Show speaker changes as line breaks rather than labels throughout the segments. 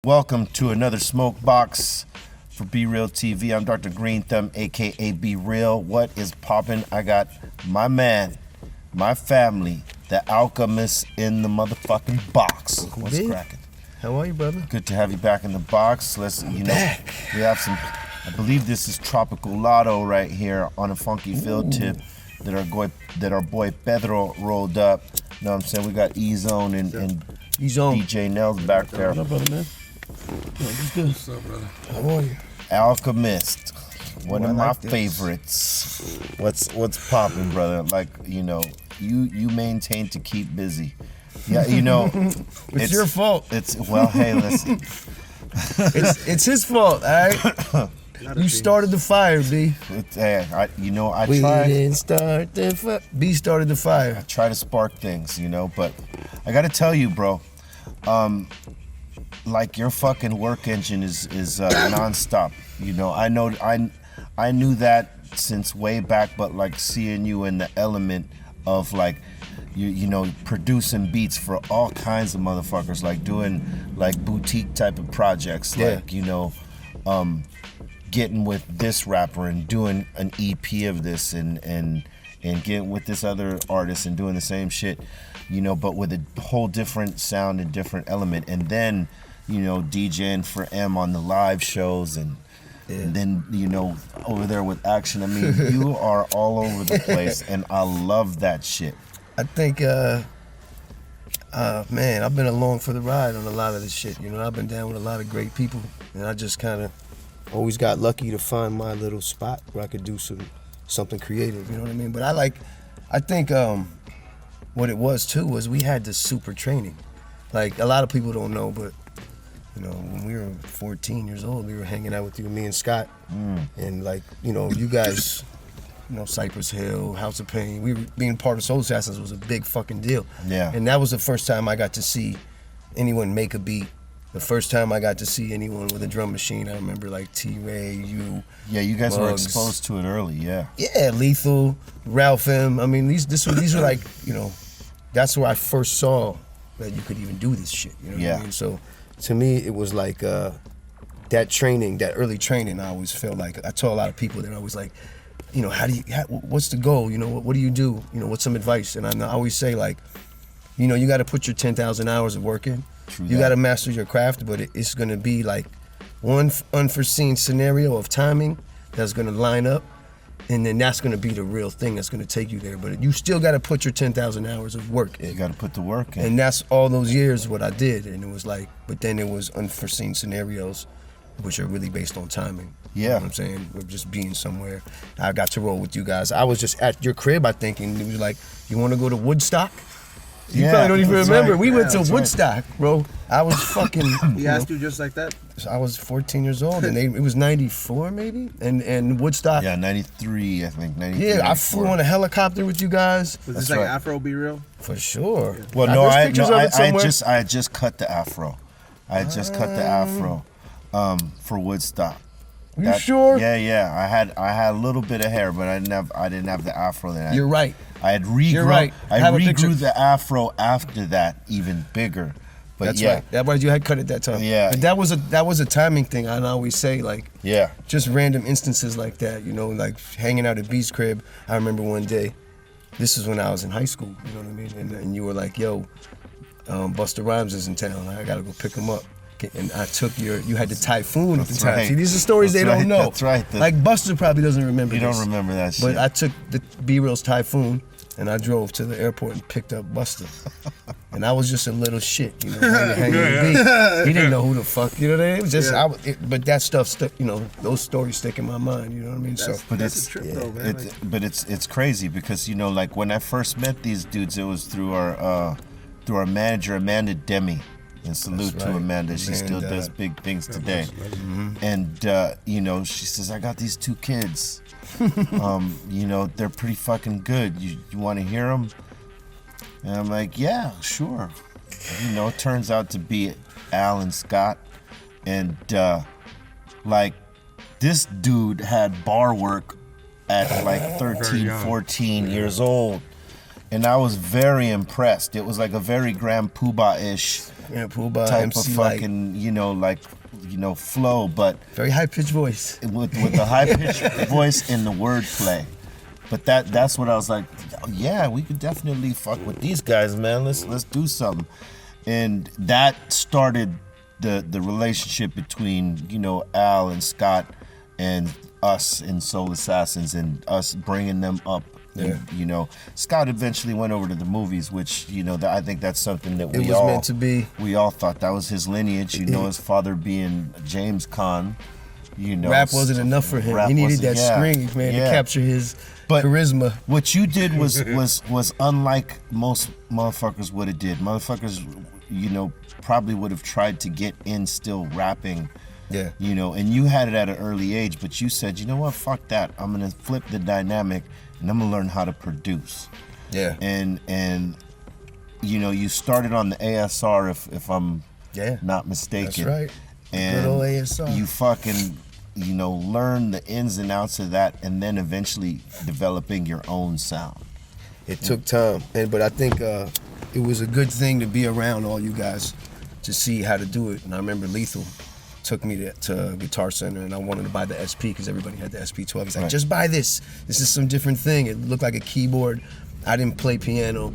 Welcome to another Smokebox for BREALTV. I'm Dr. Green Thumb, aka Be Real. What is poppin'? I got my man, my family, the Alchemist in the motherfucking box. What's cracking?
How are you, brother?
Good to have you back in the box. Let's, we have some. I believe this is Tropical Lotto right here on a funky field tip that our boy Pedro rolled up. You know what I'm saying? We got E-Zone and DJ Nels back there.
What up, brother, man? Good.
What's up, brother?
How are you?
Alchemist, one of my
this.
favorites. What's poppin', brother? Like, you know, you maintain to keep busy. Yeah, you know,
it's your fault.
Well, hey, listen.
it's his fault, all right? You started the fire, B.
I
We
try.
didn't start the fire. B started the fire.
I try to spark things, you know, but I gotta tell you, bro, like your fucking work engine is nonstop. You know, I knew that since way back, but like seeing you in the element of like you know, producing beats for all kinds of motherfuckers, like doing like boutique type of projects, like, you know, getting with this rapper and doing an EP of this and getting with this other artist and doing the same shit, you know, but with a whole different sound and different element. And then, you know, DJing for M on the live shows and then, you know, over there with Action. I mean, you are all over the place and I love that shit.
I think, man, I've been along for the ride on a lot of this shit. You know, I've been down with a lot of great people, and I just kind of always got lucky to find my little spot where I could do something creative. You know what I mean? But I think what it was too was we had this super training. Like a lot of people don't know, but you know, when we were 14 years old, we were hanging out with you, me and Scott, and like, you know, you guys. You know, Cypress Hill, House of Pain. We were being part of Soul Assassins was a big fucking deal.
Yeah.
And that was the first time I got to see anyone make a beat. The first time I got to see anyone with a drum machine. I remember like T-Ray, you.
Yeah, you guys were
Bugs.
exposed to it early, yeah.
Yeah, Lethal, Ralph M. I mean, these were like, you know, that's where I first saw that you could even do this shit. You know what I mean? So to me, it was like that training, that early training. I always felt like I told a lot of people that I was like, you know, what's the goal? You know, what do you do? You know, what's some advice? And I always say, like, you know, you got to put your 10,000 hours of work in. You got to master your craft, but it's going to be like one unforeseen scenario of timing that's going to line up, and then that's going to be the real thing that's going to take you there. But you still got to put your 10,000 hours of work in.
You got to put the work in.
And that's all those years what I did. And it was like, but then it was unforeseen scenarios, which are really based on timing.
Yeah.
You know what I'm saying? Of just being somewhere. I got to roll with you guys. I was just at your crib, I think, and it was like, you want to go to Woodstock? You probably don't even remember.
Right.
We went to Woodstock, bro. I was fucking.
He asked you just like that?
I was 14 years old, and it was 94 maybe, and Woodstock.
Yeah, 93, I think. 93,
Yeah,
94.
I flew on a helicopter with you guys.
Was this like Afro Be Real?
For sure.
Yeah. Well, no, I just cut the afro. I just cut the afro for Woodstock.
You sure?
Yeah. I had a little bit of hair, but I didn't have the afro then.
You're right.
I had regrown.
You're right.
I regrew the afro after that, even bigger. But
that's right. That was you had cut it that time.
Yeah.
But that was a timing thing. I always say, like, just random instances like that. You know, like hanging out at B's crib. I remember one day. This is when I was in high school. You know what I mean? And you were like, "Yo, Busta Rhymes is in town. I gotta go pick him up." And I took you had the Typhoon at the time.
Right.
See, these are stories they don't know.
That's right.
Like Buster probably doesn't remember
You
this.
don't remember that shit.
But I took the B-Real's Typhoon and I drove to the airport and picked up Buster. And I was just a little shit, you know, hanging with B. He didn't know who the fuck, you know what I mean? It was just, but that stuff stuck, you know, those stories stick in my mind, you know what I mean?
That's a trip though, man.
But it's crazy because, you know, like when I first met these dudes, it was through our manager, Amanda Demi. And salute to Amanda. She still does big things today. And, you know, she says, I got these two kids. You know, they're pretty fucking good. You want to hear them? And I'm like, yeah, sure. You know, it turns out to be Al and Scott. And, like, this dude had bar work at like 13, 14 years old. and I was very impressed. It was like a very Grand Poobah-ish type
MC,
of fucking, flow, but
very high pitched voice
with the high pitched voice and the wordplay. But that's what I was like, yeah, we could definitely fuck with these guys, man. Let's do something. And that started the relationship between, Al and Scott and us in Soul Assassins, and us bringing them up.
Yeah.
And, Scott eventually went over to the movies, which, I think that's something that
it was meant to be.
We all thought that was his lineage, his father being James Caan.
Rap wasn't enough for him. He needed that scream, man, to capture his charisma.
What you did was unlike most motherfuckers would have did. Motherfuckers, probably would have tried to get in still rapping.
Yeah.
And you had it at an early age, but you said, you know what, fuck that. I'm gonna flip the dynamic and I'm gonna learn how to produce.
Yeah.
And you started on the ASR if I'm not mistaken.
That's right.
And
good old ASR.
You fucking learn the ins and outs of that, and then eventually developing your own sound.
It took time, but I think it was a good thing to be around all you guys to see how to do it. And I remember Lethal took me to Guitar Center, and I wanted to buy the SP because everybody had the SP12. He's like, just buy this. This is some different thing. It looked like a keyboard. I didn't play piano,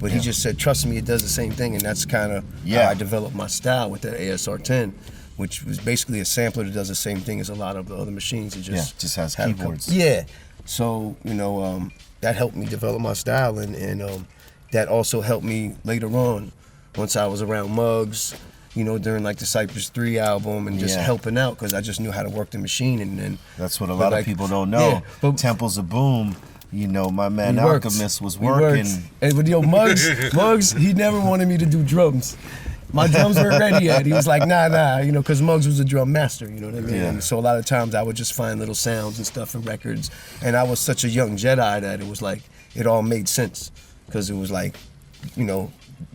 but he just said, trust me, it does the same thing. And that's kind of how I developed my style with that ASR 10, which was basically a sampler that does the same thing as a lot of the other machines. It just
has keyboards.
So, that helped me develop my style, and that also helped me later on once I was around Muggs, during like the Cypress 3 album, and just helping out because I just knew how to work the machine. And then
that's what a lot of people don't know. Temples of Boom, my man Alchemist was working.
And with Muggs, he never wanted me to do drums. My drums weren't ready yet. He was like, nah, because Muggs was a drum master, you know what I mean?
Yeah.
And so a lot of times I would just find little sounds and stuff in records. And I was such a young Jedi that it was like, it all made sense. Because it was like,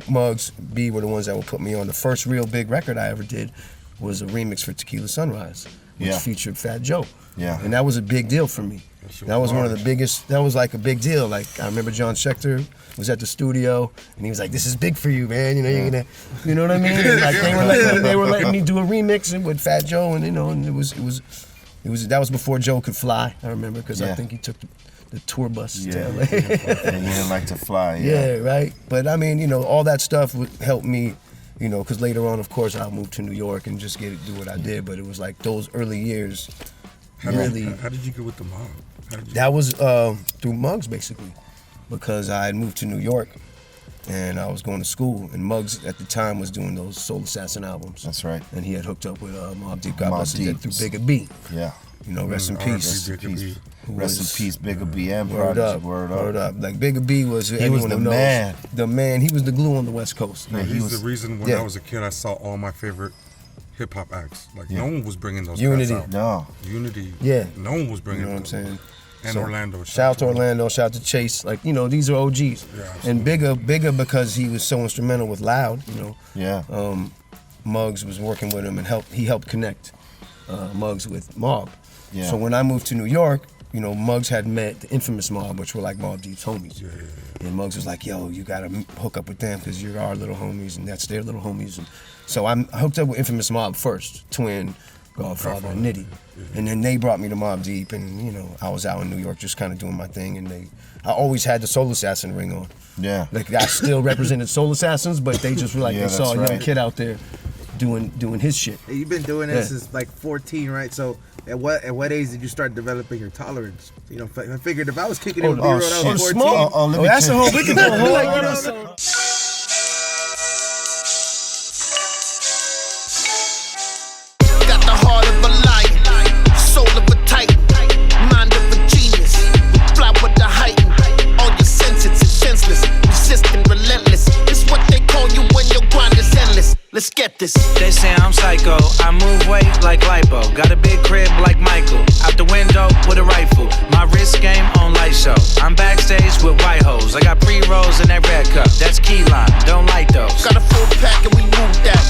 Muggs, B were the ones that would put me on. The first real big record I ever did was a remix for Tequila Sunrise, which featured Fat Joe.
Yeah.
And that was a big deal for me. That was one of the biggest, that was like a big deal. Like, I remember John Schechter was at the studio, and he was like, this is big for you, man. You're gonna, you know what I mean? And like, they were letting me do a remix with Fat Joe, and and it was that was before Joe could fly, I remember, because I think he took the tour bus to LA.
And he didn't like to fly.
Yeah, right. But I mean, all that stuff would help me, because later on, of course, I moved to New York and just do what I did. But it was like those early years.
How did you get with the mob?
That was through Muggs, basically, because I had moved to New York and I was going to school, and Muggs at the time was doing those Soul Assassin albums.
That's right.
And he had hooked up with Mobb Deep, God bless his dead, through Bigger B.
Yeah.
Rest in peace.
Rest in peace, Bigger B and
Word up. Like Bigger B was the man. The man. He was the glue on the West Coast.
Yeah, he's the reason when I was a kid I saw all my favorite hip hop acts. Like no one was bringing those
Unity.
guys out.
No.
Unity.
Yeah.
No one was bringing.
You know what I'm saying?
And so, Orlando.
Shout out to Orlando. Shout out to Chase. Like these are OGs.
Yeah,
and Bigger because he was so instrumental with Loud.
Yeah.
Muggs was working with him, and he helped connect Muggs with Mobb.
Yeah.
So when I moved to New York, Muggs had met the infamous Mobb, which were like Mobb Deep's homies.
Yeah.
And Muggs was like, yo, you gotta hook up with them because you're our little homies and that's their little homies. And so I hooked up with infamous Mobb first, Twin, Godfather, and Nitty. Yeah. And then they brought me to Mobb Deep, and I was out in New York just kind of doing my thing, and I always had the Soul Assassin ring on.
Yeah.
Like I still represented Soul Assassins, but they just were like, they saw a young kid out there doing his shit.
Hey, you've been doing this since like 14, right? So at what age did you start developing your tolerance? I figured if I was kicking it with B-Roll, I was 14.
That's a whole, we can do a whole,
Got the heart of a lion, soul of a titan, mind of a genius, fly with the heighten. All your senses is senseless, resistant, relentless. It's what they call you when your grind is endless. Let's get this.
They say I'm psycho, I move weight like lipo. Got a big crib like Michael, out the window with a rifle. My wrist game on light show. I'm backstage with white hoes. I got pre-rolls in that red cup. That's key lime, don't like those.
Got a full pack and we move that.